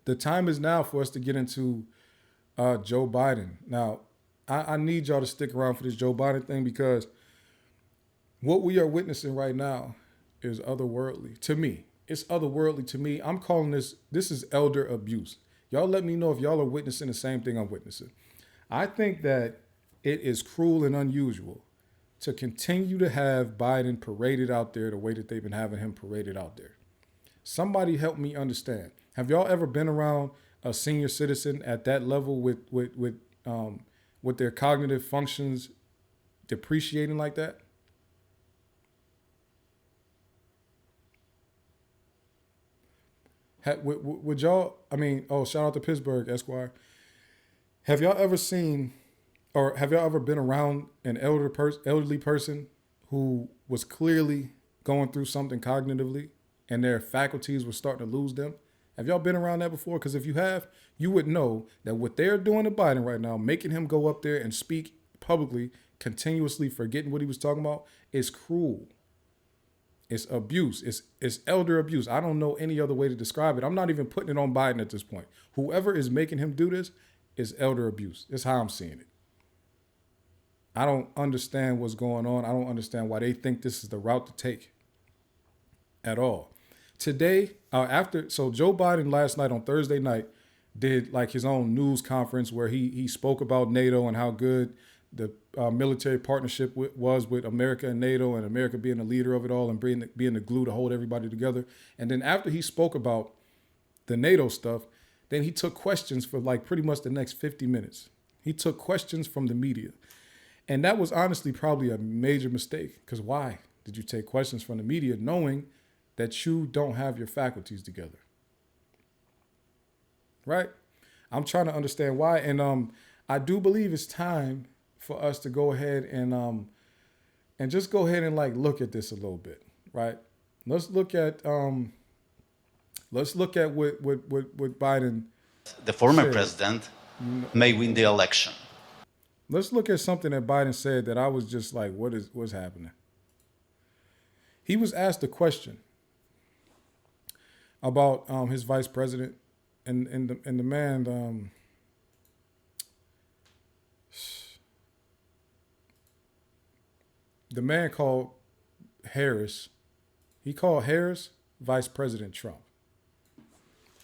the time is now for us to get into Joe Biden. Now, I need y'all to stick around for this Joe Biden thing because what we are witnessing right now is otherworldly to me. It's otherworldly to me. I'm calling this is elder abuse. Y'all let me know if y'all are witnessing the same thing I'm witnessing. I think that it is cruel and unusual to continue to have Biden paraded out there the way that they've been having him paraded out there. Somebody help me understand. Have y'all ever been around a senior citizen at that level with their cognitive functions depreciating like that? Would y'all? I mean, shout out to Pittsburgh, Esquire. Have y'all ever seen, or have y'all ever been around an elderly person who was clearly going through something cognitively and their faculties were starting to lose them? Have y'all been around that before? Because if you have, you would know that what they're doing to Biden right now, making him go up there and speak publicly, continuously forgetting what he was talking about, is cruel. It's abuse. It's elder abuse. I don't know any other way to describe it. I'm not even putting it on Biden at this point. Whoever is making him do this is elder abuse. That's how I'm seeing it. I don't understand what's going on. I don't understand why they think this is the route to take at all. Today, so Joe Biden last night on Thursday night did like his own news conference where he spoke about NATO and how good the military partnership was with America and NATO, and America being the leader of it all and being the glue to hold everybody together. And then after he spoke about the NATO stuff, then he took questions for like pretty much the next 50 minutes. He took questions from the media. And that was honestly probably a major mistake, because why did you take questions from the media knowing that you don't have your faculties together? Right? I'm trying to understand why. And I do believe it's time for us to go ahead and just go ahead and like look at this a little bit, right? Let's look at what Biden. The former said. president may win the election. Let's look at something that Biden said that I was just like, what's happening? He was asked a question about his vice president, and the man. The man called Harris. He called Harris Vice President Trump.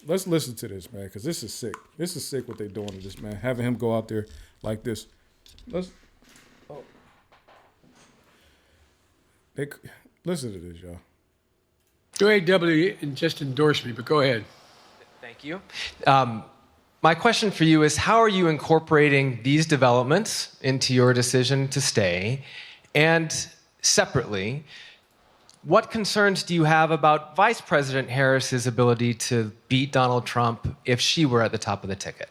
Let's listen to this, man, because this is sick. This is sick what they're doing to this man, having him go out there like this. Listen to this, y'all. UAW just endorsed me, but go ahead. Thank you. My question for you is, how are you incorporating these developments into your decision to stay? And separately, what concerns do you have about Vice President Harris's ability to beat Donald Trump if she were at the top of the ticket?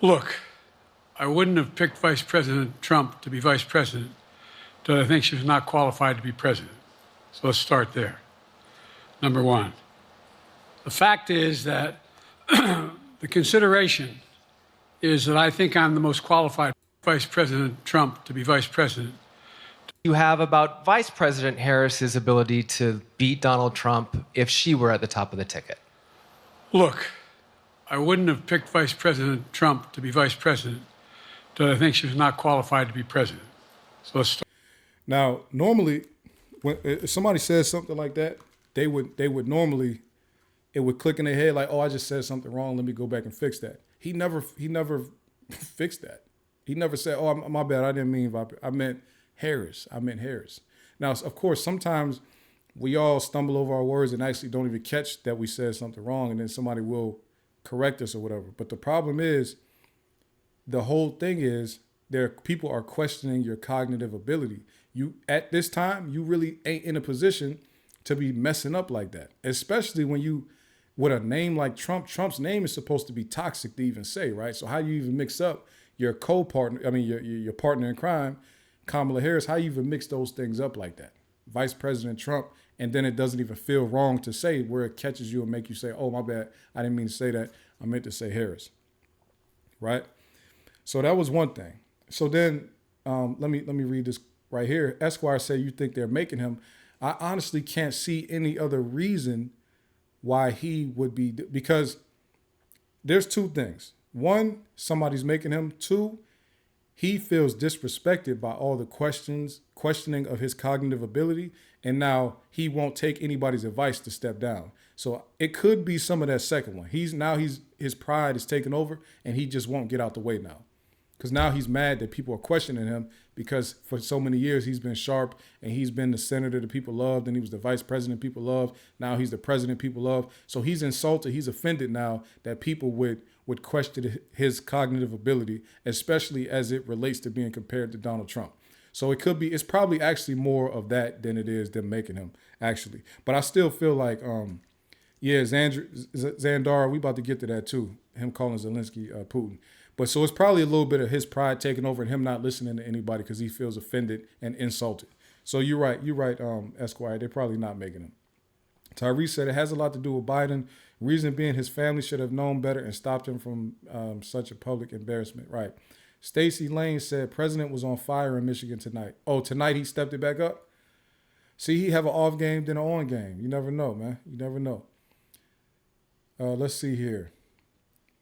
Look, I wouldn't have picked Vice President Trump to be vice president because I think she was not qualified to be president. So let's start there. Number one. The fact is that the consideration is that I think I'm the most qualified Vice President Trump to be vice president. You have about Vice President Harris's ability to beat Donald Trump if she were at the top of the ticket? Look, I wouldn't have picked Vice President Trump to be vice president because I think she was not qualified to be president. So let's start. Now, normally, if somebody says something like that, they would normally, it would click in their head like, oh, I just said something wrong. Let me go back and fix that. He never fixed that. He never said, oh, my bad. I didn't mean, I meant Harris. I meant Harris. Now, of course, sometimes we all stumble over our words and actually don't even catch that we said something wrong, and then somebody will correct us or whatever. But the problem is, the whole thing is, people are questioning your cognitive ability. You, at this time, you really ain't in a position to be messing up like that, especially when you, with a name like Trump. Trump's name is supposed to be toxic to even say, right? So how you even mix up your co-partner, your partner in crime, Kamala Harris, how you even mix those things up like that? Vice President Trump, and then it doesn't even feel wrong to say, where it catches you and make you say, oh, my bad, I didn't mean to say that. I meant to say Harris, right? So that was one thing. So then let me read this right here. Esquire said, you think they're making him. I honestly can't see any other reason why he would be, because there's two things. One, somebody's making him. Two, he feels disrespected by all the questioning of his cognitive ability, and now he won't take anybody's advice to step down. So it could be some of that second one. His pride is taking over, and he just won't get out the way now. Because now he's mad that people are questioning him, because for so many years he's been sharp and he's been the senator that people loved, and he was the vice president people loved. Now he's the president people love. So he's insulted, he's offended now that people would question his cognitive ability, especially as it relates to being compared to Donald Trump. So it's probably actually more of that than it is them making him, actually. But I still feel like, Xandar, we about to get to that too, him calling Zelensky Putin. But so it's probably a little bit of his pride taking over and him not listening to anybody because he feels offended and insulted. So you're right, Esquire. They're probably not making him. Tyrese said it has a lot to do with Biden. Reason being, his family should have known better and stopped him from such a public embarrassment. Right. Stacey Lane said president was on fire in Michigan tonight. Oh, tonight he stepped it back up? See, he have an off game, then an on game. You never know, man. You never know. Let's see here.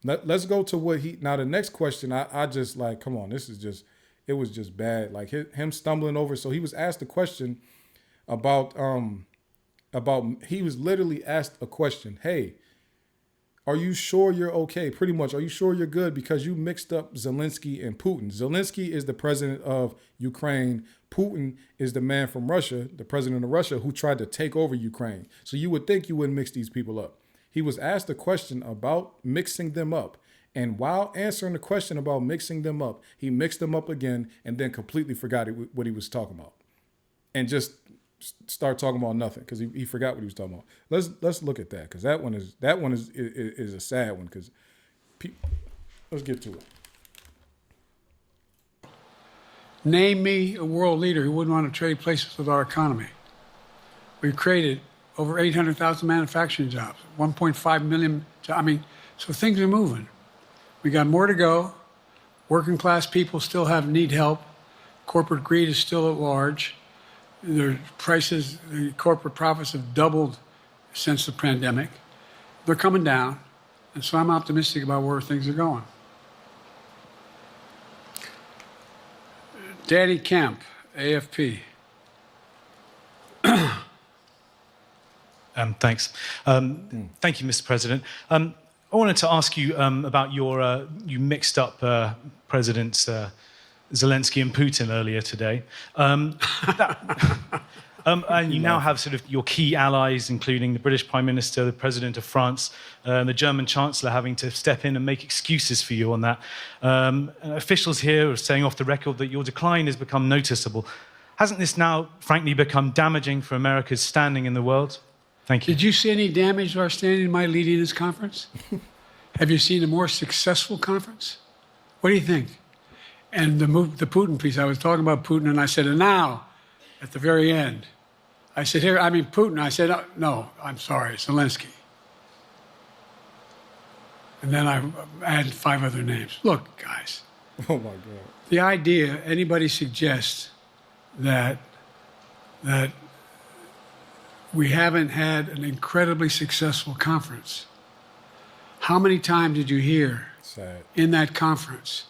Let's go to what now the next question, I just like, come on, it was just bad. Like him stumbling over. So he was asked a question about he was literally asked a question. Hey, are you sure you're okay? Pretty much, are you sure you're good? Because you mixed up Zelensky and Putin. Zelensky is the president of Ukraine. Putin is the man from Russia, the president of Russia, who tried to take over Ukraine. So you would think you wouldn't mix these people up. He was asked a question about mixing them up. And while answering the question about mixing them up, he mixed them up again and then completely forgot what he was talking about. And just start talking about nothing because he forgot what he was talking about. Let's look at that, because that one is a sad one, because let's get to it. Name me a world leader who wouldn't want to trade places with our economy. We've created over 800,000 manufacturing jobs, 1.5 million. So things are moving. We got more to go. Working class people still need help. Corporate greed is still at large. Their prices, the corporate profits have doubled since the pandemic. They're coming down. And so I'm optimistic about where things are going. Danny Kemp, AFP. Thanks. Thank you, Mr. President. I wanted to ask you about you mixed up Presidents Zelensky and Putin earlier today. And you now have sort of your key allies, including the British Prime Minister, the President of France, and the German Chancellor having to step in and make excuses for you on that. Officials here are saying off the record that your decline has become noticeable. Hasn't this now, frankly, become damaging for America's standing in the world? Thank you. Did you see any damage to our standing by leading this conference? Have you seen a more successful conference? What do you think? And the Putin piece, I was talking about Putin, and I said, and now, at the very end, I said, Putin. I said, no, I'm sorry, Zelensky. And then I added 5 other names. Look, guys. Oh, my God. The idea anybody suggests that we haven't had an incredibly successful conference. How many times did you hear in that conference,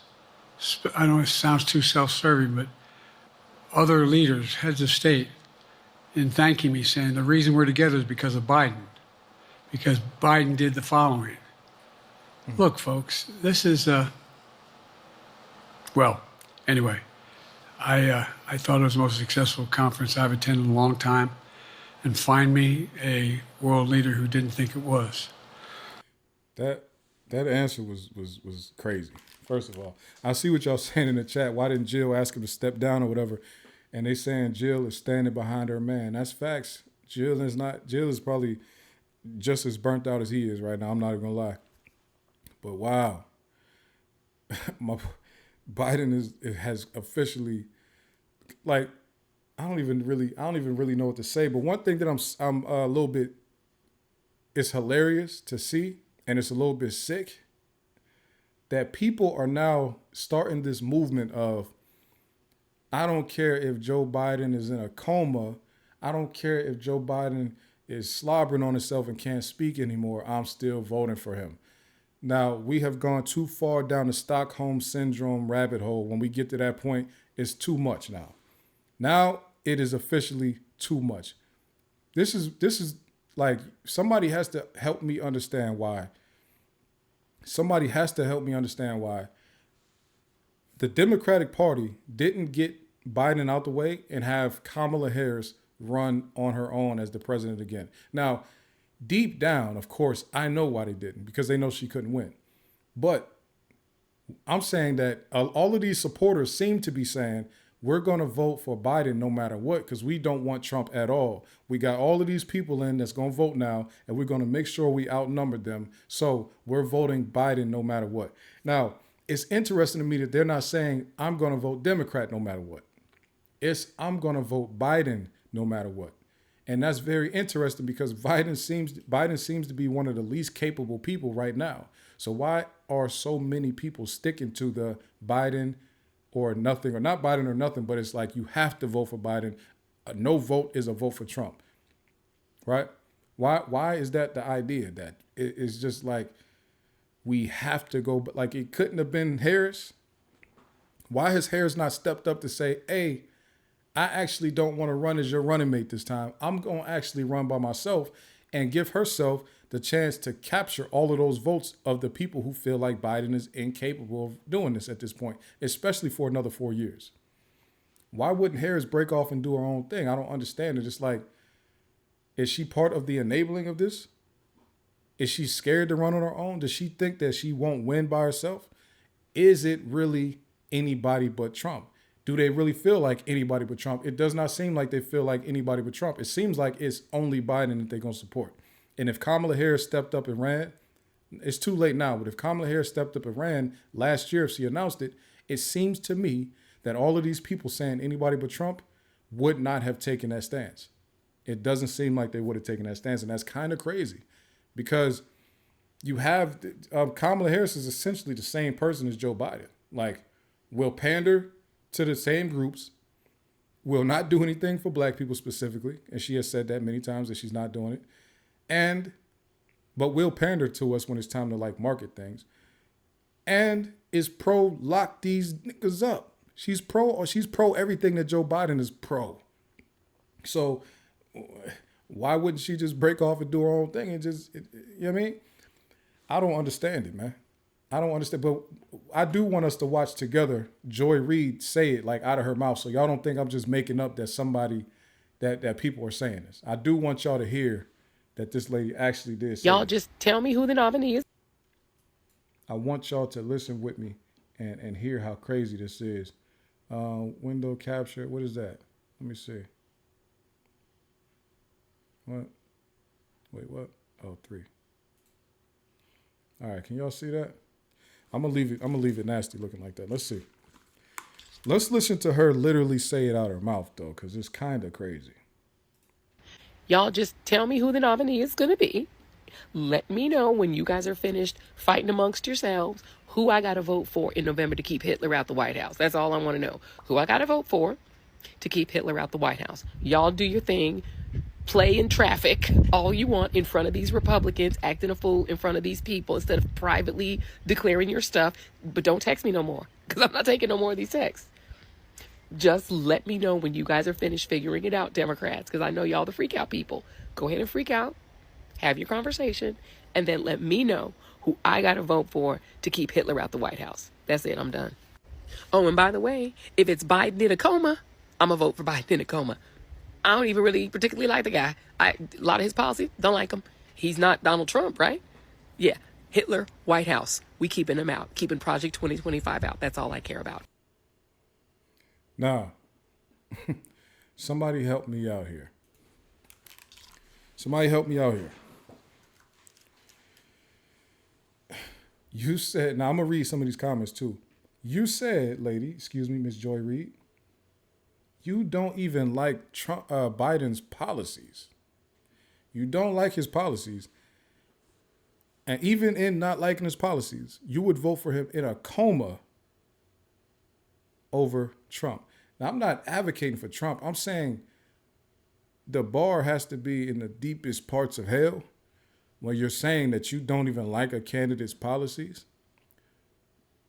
I know it sounds too self-serving, but other leaders, heads of state, in thanking me, saying the reason we're together is because of Biden, because Biden did the following. Mm-hmm. Look, folks, this is, anyway, I thought it was the most successful conference I've attended in a long time. And find me a world leader who didn't think it was. That answer was crazy. First of all, I see what y'all saying in the chat. Why didn't Jill ask him to step down or whatever? And they saying Jill is standing behind her man. That's facts. Jill is probably just as burnt out as he is right now. I'm not even gonna lie. But wow, Biden has officially, like, I don't even really know what to say. But one thing that I'm a little bit, it's hilarious to see, and it's a little bit sick, that people are now starting this movement of, I don't care if Joe Biden is in a coma. I don't care if Joe Biden is slobbering on himself and can't speak anymore. I'm still voting for him. Now, we have gone too far down the Stockholm Syndrome rabbit hole. When we get to that point, it's too much now. Now it is officially too much. This is like somebody has to help me understand why. Somebody has to help me understand why the Democratic Party didn't get Biden out the way and have Kamala Harris run on her own as the president again. Now, deep down, of course, I know why they didn't, because they know she couldn't win. But I'm saying that all of these supporters seem to be saying, we're going to vote for Biden no matter what, because we don't want Trump at all. We got all of these people in that's going to vote now, and we're going to make sure we outnumber them. So we're voting Biden no matter what. Now, it's interesting to me that they're not saying, I'm going to vote Democrat no matter what. It's, I'm going to vote Biden no matter what. And that's very interesting because Biden seems to be one of the least capable people right now. So why are so many people sticking to the Biden or nothing, or not Biden or nothing, but it's like you have to vote for Biden. A no vote is a vote for Trump, right? Why is that the idea? That it's just like we have to go, but like it couldn't have been Harris. Why has Harris not stepped up to say, hey, I actually don't want to run as your running mate this time. I'm going to actually run by myself, and give herself the chance to capture all of those votes of the people who feel like Biden is incapable of doing this at this point, especially for another 4 years. Why wouldn't Harris break off and do her own thing? I don't understand it. It's like, is she part of the enabling of this? Is she scared to run on her own? Does she think that she won't win by herself? Is it really anybody but Trump? Do they really feel like anybody but Trump? It does not seem like they feel like anybody but Trump. It seems like it's only Biden that they're going to support. And if Kamala Harris stepped up and ran, it's too late now, but if Kamala Harris stepped up and ran last year, if she announced it, it seems to me that all of these people saying anybody but Trump would not have taken that stance. It doesn't seem like they would have taken that stance. And that's kind of crazy because you have Kamala Harris is essentially the same person as Joe Biden. Like, will pander to the same groups, will not do anything for black people specifically. And she has said that many times that she's not doing it. But will pander to us when it's time to like market things, and is pro lock these niggas up. She's pro everything that Joe Biden is pro. So why wouldn't she just break off and do her own thing and just, you know what I mean? I don't understand it, man. I don't understand, but I do want us to watch together Joy Reid say it like out of her mouth. So y'all don't think I'm just making up that somebody that people are saying this. I do want y'all to hear that this lady actually did say Y'all it. just tell me who the nominee is. I want y'all to listen with me and hear how crazy this is. Window capture. What is that? Let me see. What? Wait, what? Oh, 3. All right, can y'all see that? I'm gonna leave it nasty looking like that. Let's see. Let's listen to her literally say it out her mouth though, because it's kind of crazy. Y'all just tell me who the nominee is going to be. Let me know when you guys are finished fighting amongst yourselves who I got to vote for in November to keep Hitler out the White House. That's all I want to know. Who I got to vote for to keep Hitler out the White House. Y'all do your thing. Play in traffic all you want in front of these Republicans, acting a fool in front of these people instead of privately declaring your stuff. But don't text me no more, because I'm not taking no more of these texts. Just let me know when you guys are finished figuring it out, Democrats, because I know y'all the freak out people. Go ahead and freak out, have your conversation, and then let me know who I got to vote for to keep Hitler out the White House. That's it. I'm done. Oh, and by the way, if it's Biden in a coma, I'm going to vote for Biden in a coma. I don't even really particularly like the guy. A lot of his policies, don't like him. He's not Donald Trump, right? Yeah. Hitler, White House. We keeping him out. Keeping Project 2025 out. That's all I care about. Now, somebody help me out here. Somebody help me out here. You said, now I'm going to read some of these comments too. You said, lady, excuse me, Miss Joy Reid, you don't even like Biden's policies. You don't like his policies. And even in not liking his policies, you would vote for him in a coma over Trump. Now, I'm not advocating for Trump. I'm saying the bar has to be in the deepest parts of hell when you're saying that you don't even like a candidate's policies,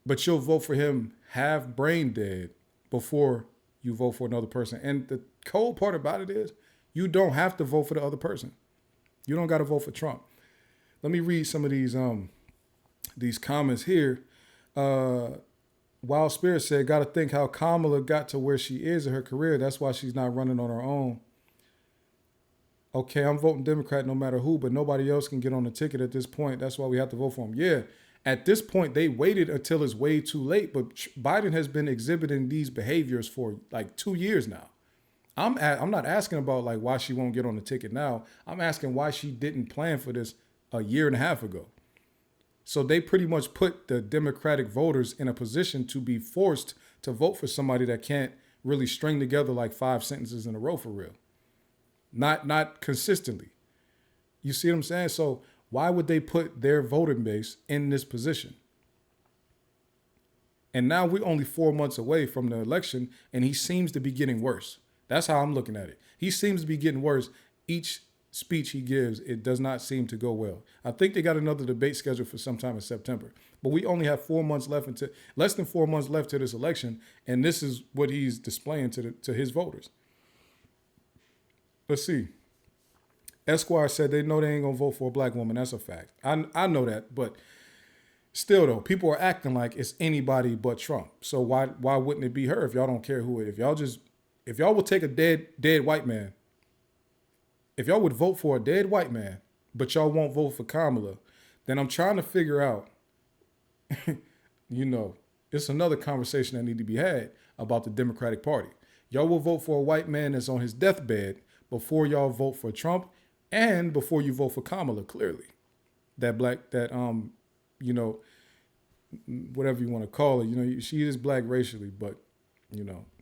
but you'll vote for him half brain dead before you vote for another person. And the cold part about it is you don't have to vote for the other person. You don't got to vote for Trump. Let me read some of these comments here. Wild Spirit said, got to think how Kamala got to where she is in her career. That's why she's not running on her own. Okay, I'm voting Democrat no matter who, but nobody else can get on the ticket at this point. That's why we have to vote for him. Yeah, at this point, they waited until it's way too late, but Biden has been exhibiting these behaviors for like 2 years now. I'm not asking about like why she won't get on the ticket now. I'm asking why she didn't plan for this a year and a half ago. So they pretty much put the Democratic voters in a position to be forced to vote for somebody that can't really string together like 5 sentences in a row for real. Not consistently. You see what I'm saying? So why would they put their voting base in this position? And now we're only 4 months away from the election, and he seems to be getting worse. That's how I'm looking at it. He seems to be getting worse. Each speech he gives, it does not seem to go well. I think they got another debate scheduled for sometime in September. But we only have 4 months left less than 4 months left to this election, and this is what he's displaying to his voters. Let's see. Esquire said they know they ain't gonna vote for a black woman. That's a fact. I know that, but still though, people are acting like it's anybody but Trump. So why wouldn't it be her if y'all don't care who it? If y'all would take a dead white man, if y'all would vote for a dead white man, but y'all won't vote for Kamala, then I'm trying to figure out, it's another conversation that need to be had about the Democratic Party. Y'all will vote for a white man that's on his deathbed before y'all vote for Trump and before you vote for Kamala, clearly. Whatever you want to call it, she is black racially, but,